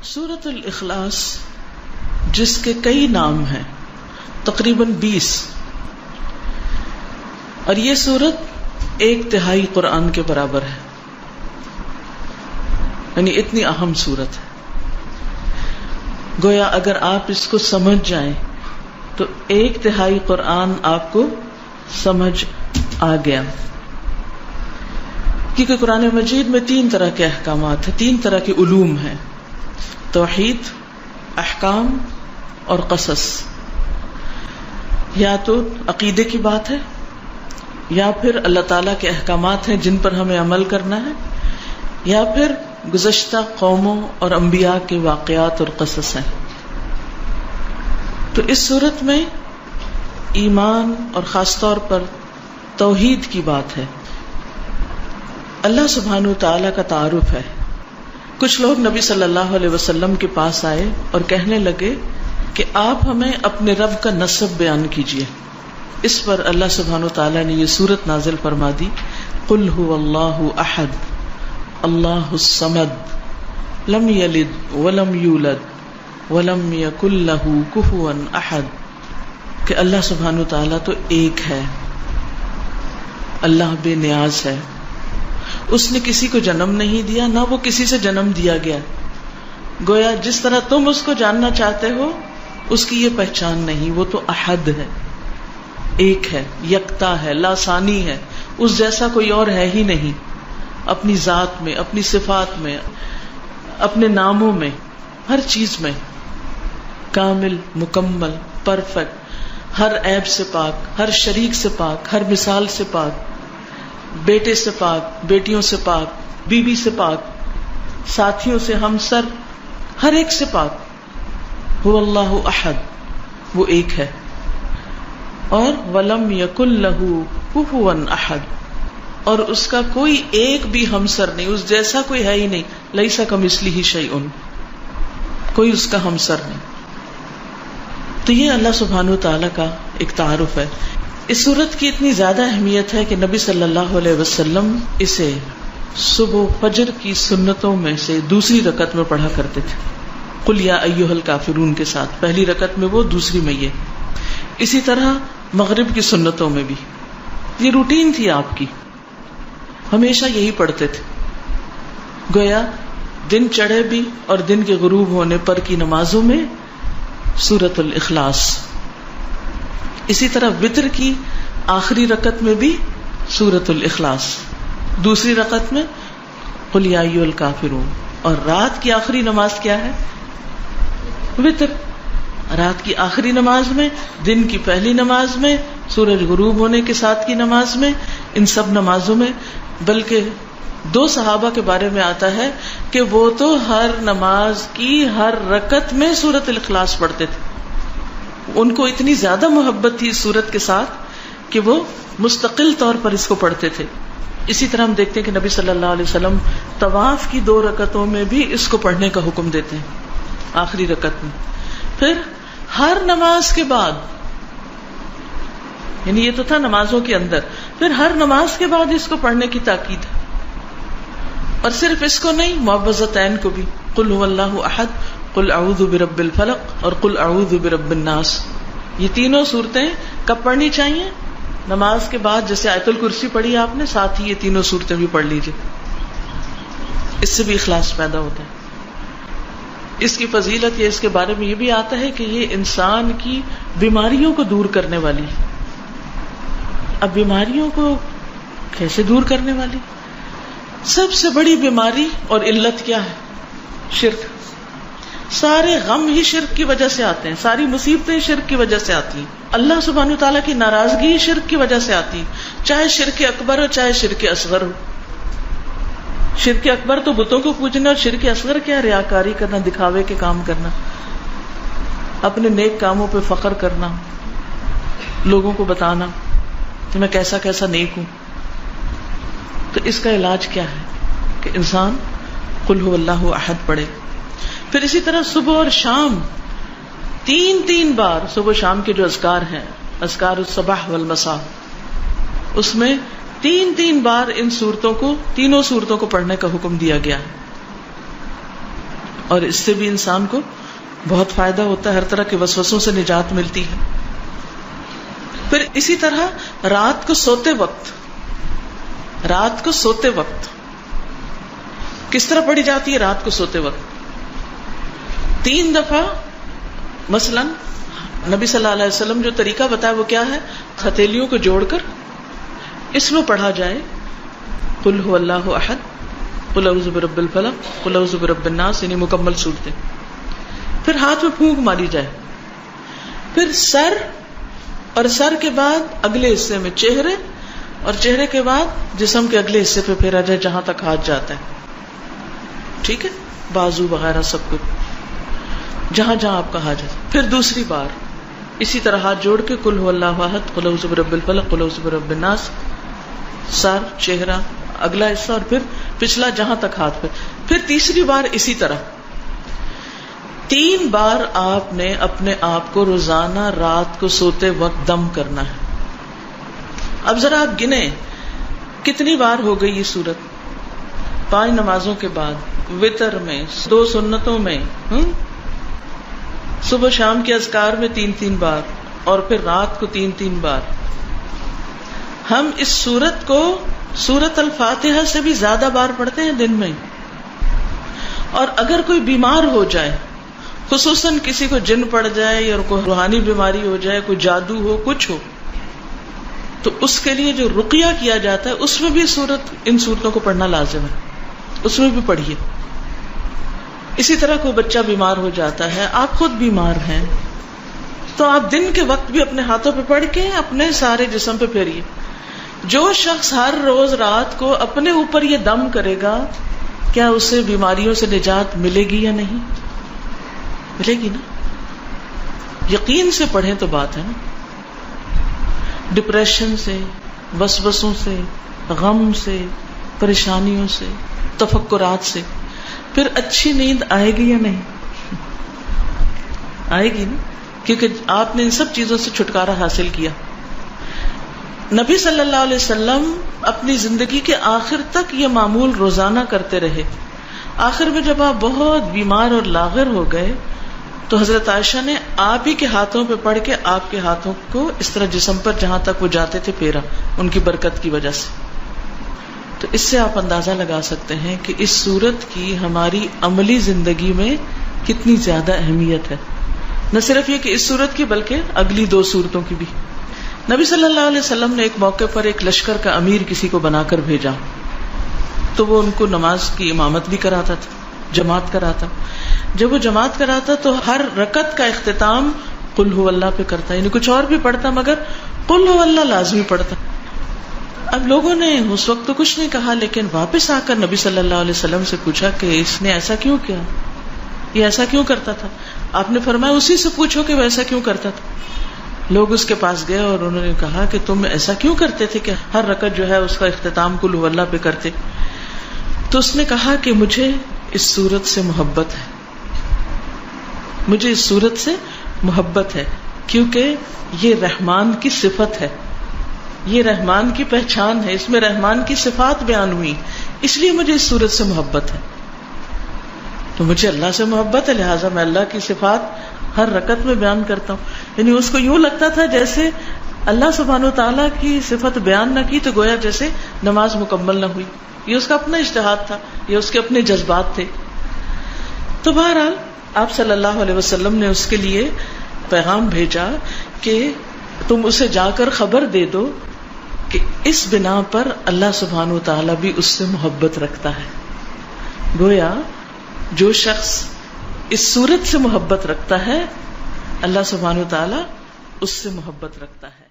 سورۃ الاخلاص جس کے کئی نام ہیں، تقریباً 20، اور یہ سورت 1/3 قرآن کے برابر ہے، یعنی اتنی اہم سورت ہے۔ گویا اگر آپ اس کو سمجھ جائیں تو 1/3 قرآن آپ کو سمجھ آ گیا، کیونکہ قرآن مجید میں 3 طرح کے احکامات ہیں، 3 طرح کے علوم ہیں: توحید، احکام اور قصص۔ یا تو عقیدے کی بات ہے، یا پھر اللہ تعالیٰ کے احکامات ہیں جن پر ہمیں عمل کرنا ہے، یا پھر گزشتہ قوموں اور انبیاء کے واقعات اور قصص ہیں۔ تو اس صورت میں ایمان اور خاص طور پر توحید کی بات ہے، اللہ سبحانہ وتعالی کا تعارف ہے۔ کچھ لوگ نبی صلی اللہ علیہ وسلم کے پاس آئے اور کہنے لگے کہ آپ ہمیں اپنے رب کا نسب بیان کیجیے۔ اس پر اللہ سبحانہ وتعالی نے یہ سورت نازل فرما دی: قل هو اللہ احد اللہ الصمد لم یلد ولم یولد ولم یکن لہ کفوا احد، کہ اللہ سبحانہ وتعالی تو ایک ہے، اللہ بے نیاز ہے، اس نے کسی کو جنم نہیں دیا، نہ وہ کسی سے جنم دیا گیا۔ گویا جس طرح تم اس کو جاننا چاہتے ہو اس کی یہ پہچان نہیں، وہ تو احد ہے، ایک ہے، یکتا ہے، لاثانی ہے، اس جیسا کوئی اور ہے ہی نہیں، اپنی ذات میں، اپنی صفات میں، اپنے ناموں میں، ہر چیز میں کامل، مکمل، پرفیکٹ، ہر عیب سے پاک، ہر شریک سے پاک، ہر مثال سے پاک، بیٹے سے پاک، بیٹیوں سے پاک، بیوی سے پاک، ساتھیوں سے، ہمسر، ہر ایک سے پاک۔ هو اللہ احد، وہ ایک ہے، اور ولم یکن لہ کفوا احد، اور اس کا کوئی ایک بھی ہمسر نہیں، اس جیسا کوئی ہے ہی نہیں، لیس کمثلہ شیء، کوئی اس کا ہمسر نہیں۔ تو یہ اللہ سبحانہ وتعالی کا ایک تعارف ہے۔ اس سورت کی اتنی زیادہ اہمیت ہے کہ نبی صلی اللہ علیہ وسلم اسے صبح فجر کی سنتوں میں سے دوسری رکعت میں پڑھا کرتے تھے، قل یا ایھا الکافرون کے ساتھ، پہلی رکعت میں وہ، دوسری میں یہ۔ اسی طرح مغرب کی سنتوں میں بھی یہ روٹین تھی آپ کی، ہمیشہ یہی پڑھتے تھے۔ گویا دن چڑھے بھی اور دن کے غروب ہونے پر کی نمازوں میں سورۃ الاخلاص، اسی طرح وتر کی آخری رکعت میں بھی سورۃ الاخلاص، دوسری رکعت میں قل یا ایھا الکافرون، اور رات کی آخری نماز کیا ہے؟ وتر۔ رات کی آخری نماز میں، دن کی پہلی نماز میں، سورج غروب ہونے کے ساتھ کی نماز میں، ان سب نمازوں میں۔ بلکہ 2 صحابہ کے بارے میں آتا ہے کہ وہ تو ہر نماز کی ہر رکعت میں سورۃ الاخلاص پڑھتے تھے، ان کو اتنی زیادہ محبت تھی اس سورت کے ساتھ کہ وہ مستقل طور پر اس کو پڑھتے تھے۔ اسی طرح ہم دیکھتے ہیں کہ نبی صلی اللہ علیہ وسلم طواف کی 2 رکعتوں میں بھی اس کو پڑھنے کا حکم دیتے ہیں، آخری رکعت میں۔ پھر ہر نماز کے بعد، یعنی یہ تو تھا نمازوں کے اندر، پھر ہر نماز کے بعد اس کو پڑھنے کی تاکید ہے۔ اور صرف اس کو نہیں، معوذتین کو بھی، قل هو اللہ احد، قل اعوذ برب الفلق اور قل اعوذ برب الناس، یہ تینوں صورتیں کب پڑھنی چاہیے؟ نماز کے بعد۔ جیسے آیت الکرسی پڑھی آپ نے، ساتھ ہی یہ تینوں صورتیں بھی پڑھ لیجیے، اس سے بھی اخلاص پیدا ہوتا ہے۔ اس کی فضیلت یا اس کے بارے میں یہ بھی آتا ہے کہ یہ انسان کی بیماریوں کو دور کرنے والی ہے۔ اب بیماریوں کو کیسے دور کرنے والی؟ سب سے بڑی بیماری اور علت کیا ہے؟ شرک۔ سارے غم ہی شرک کی وجہ سے آتے ہیں، ساری مصیبتیں شرک کی وجہ سے آتی ہیں، اللہ سبحانہ وتعالیٰ کی ناراضگی شرک کی وجہ سے آتی، چاہے شرک اکبر ہو چاہے شرک اصغر ہو۔ شرک اکبر تو بتوں کو پوجنا، اور شرک اصغر کیا؟ ریاکاری کرنا، دکھاوے کے کام کرنا، اپنے نیک کاموں پہ فخر کرنا، لوگوں کو بتانا کہ میں کیسا کیسا نیک ہوں۔ تو اس کا علاج کیا ہے کہ انسان قل هو اللہ احد پڑھے۔ پھر اسی طرح صبح اور شام 3 بار، صبح و شام کے جو اذکار ہیں، اذکار الصباح والمساء، اس میں 3 بار ان صورتوں کو، تینوں صورتوں کو پڑھنے کا حکم دیا گیا ہے۔ اور اس سے بھی انسان کو بہت فائدہ ہوتا ہے، ہر طرح کے وسوسوں سے نجات ملتی ہے. پھر اسی طرح رات کو سوتے وقت کس طرح پڑھی جاتی ہے؟ رات کو سوتے وقت 3 دفعہ. مثلا نبی صلی اللہ علیہ وسلم جو طریقہ بتایا وہ کیا ہے؟ ہتھیلیوں کو جوڑ کر اس میں پڑھا جائے قل هو اللہ احد، قل اعوذ برب الفلق، قل اعوذ برب الناس، یعنی مکمل صورتیں. پھر ہاتھ میں پھونک ماری جائے، پھر سر، اور سر کے بعد اگلے حصے میں چہرے، اور چہرے کے بعد جسم کے اگلے حصے پہ پھیرا جائے جہاں تک ہاتھ جاتا ہے. ٹھیک ہے، بازو وغیرہ سب کچھ جہاں جہاں آپ کا ہاتھ جاتا ہے. پھر دوسری بار اسی طرح ہاتھ جوڑ کے قل هو اللہ احد، قل اعوذ برب الفلق، قل اعوذ برب الناس، سر، چہرہ، اگلا حصہ اور پھر پچھلا جہاں تک ہاتھ پہ. پھر تیسری بار اسی طرح 3 بار آپ نے اپنے آپ کو روزانہ رات کو سوتے وقت دم کرنا ہے. اب ذرا آپ گنیں کتنی بار ہو گئی یہ صورت؟ 5 نمازوں کے بعد، وتر میں، 2 سنتوں میں، صبح شام کے اذکار میں 3 بار، اور پھر رات کو 3 بار. ہم اس سورت کو سورت الفاتحہ سے بھی زیادہ بار پڑھتے ہیں دن میں. اور اگر کوئی بیمار ہو جائے، خصوصاً کسی کو جن پڑ جائے یا کوئی روحانی بیماری ہو جائے، کوئی جادو ہو، کچھ ہو، تو اس کے لیے جو رقیہ کیا جاتا ہے اس میں بھی ان صورتوں کو پڑھنا لازم ہے، اس میں بھی پڑھیے. اسی طرح کوئی بچہ بیمار ہو جاتا ہے، آپ خود بیمار ہیں، تو آپ دن کے وقت بھی اپنے ہاتھوں پہ پڑھ کے اپنے سارے جسم پہ پھیریے. جو شخص ہر روز رات کو اپنے اوپر یہ دم کرے گا، کیا اسے بیماریوں سے نجات ملے گی یا نہیں؟ ملے گی نا. یقین سے پڑھیں تو بات ہے نا. ڈپریشن سے، وسوسوں سے، غم سے، پریشانیوں سے، تفکرات سے پھر اچھی نیند آئے گی یا نہیں؟ آئے گی نا، کیونکہ آپ نے ان سب چیزوں سے چھٹکارا حاصل کیا. نبی صلی اللہ علیہ وسلم اپنی زندگی کے آخر تک یہ معمول روزانہ کرتے رہے. آخر میں جب آپ بہت بیمار اور لاغر ہو گئے تو حضرت عائشہ نے آپ ہی کے ہاتھوں پہ پڑھ کے آپ کے ہاتھوں کو اس طرح جسم پر جہاں تک وہ جاتے تھے پھیرا، ان کی برکت کی وجہ سے. تو اس سے آپ اندازہ لگا سکتے ہیں کہ اس سورت کی ہماری عملی زندگی میں کتنی زیادہ اہمیت ہے. نہ صرف یہ کہ اس سورت کی بلکہ اگلی 2 سورتوں کی بھی. نبی صلی اللہ علیہ وسلم نے ایک موقع پر ایک لشکر کا امیر کسی کو بنا کر بھیجا، تو وہ ان کو نماز کی امامت بھی کراتا تھا، جماعت کراتا. جب وہ جماعت کراتا تو ہر رکعت کا اختتام قل هو اللہ پہ کرتا، یعنی کچھ اور بھی پڑھتا مگر قل هو اللہ لازمی پڑھتا. اب لوگوں نے اس وقت تو کچھ نہیں کہا، لیکن واپس آ کر نبی صلی اللہ علیہ وسلم سے پوچھا کہ اس نے ایسا کیوں کیا، یہ ایسا کیوں کرتا تھا؟ آپ نے فرمایا اسی سے پوچھو کہ وہ ایسا کیوں کرتا تھا. لوگ اس کے پاس گئے اور انہوں نے کہا کہ تم ایسا کیوں کرتے تھے کہ ہر رکعت جو ہے اس کا اختتام قل هو اللہ پہ کرتے؟ تو اس نے کہا کہ مجھے اس سورت سے محبت ہے، مجھے اس سورت سے محبت ہے، کیونکہ یہ رحمان کی صفت ہے، یہ رحمان کی پہچان ہے، اس میں رحمان کی صفات بیان ہوئی، اس لیے مجھے اس سورت سے محبت ہے. تو مجھے اللہ سے محبت ہے، لہٰذا میں اللہ کی صفات ہر رکعت میں بیان کرتا ہوں. یعنی اس کو یوں لگتا تھا جیسے اللہ سبحانہ وتعالیٰ کی صفت بیان نہ کی تو گویا جیسے نماز مکمل نہ ہوئی. یہ اس کا اپنا اجتہاد تھا، یہ اس کے اپنے جذبات تھے. تو بہرحال آپ صلی اللہ علیہ وسلم نے اس کے لیے پیغام بھیجا کہ تم اسے جا کر خبر دے دو کہ اس بنا پر اللہ سبحانہ وتعالیٰ بھی اس سے محبت رکھتا ہے. گویا جو شخص اس صورت سے محبت رکھتا ہے اللہ سبحانہ وتعالیٰ اس سے محبت رکھتا ہے.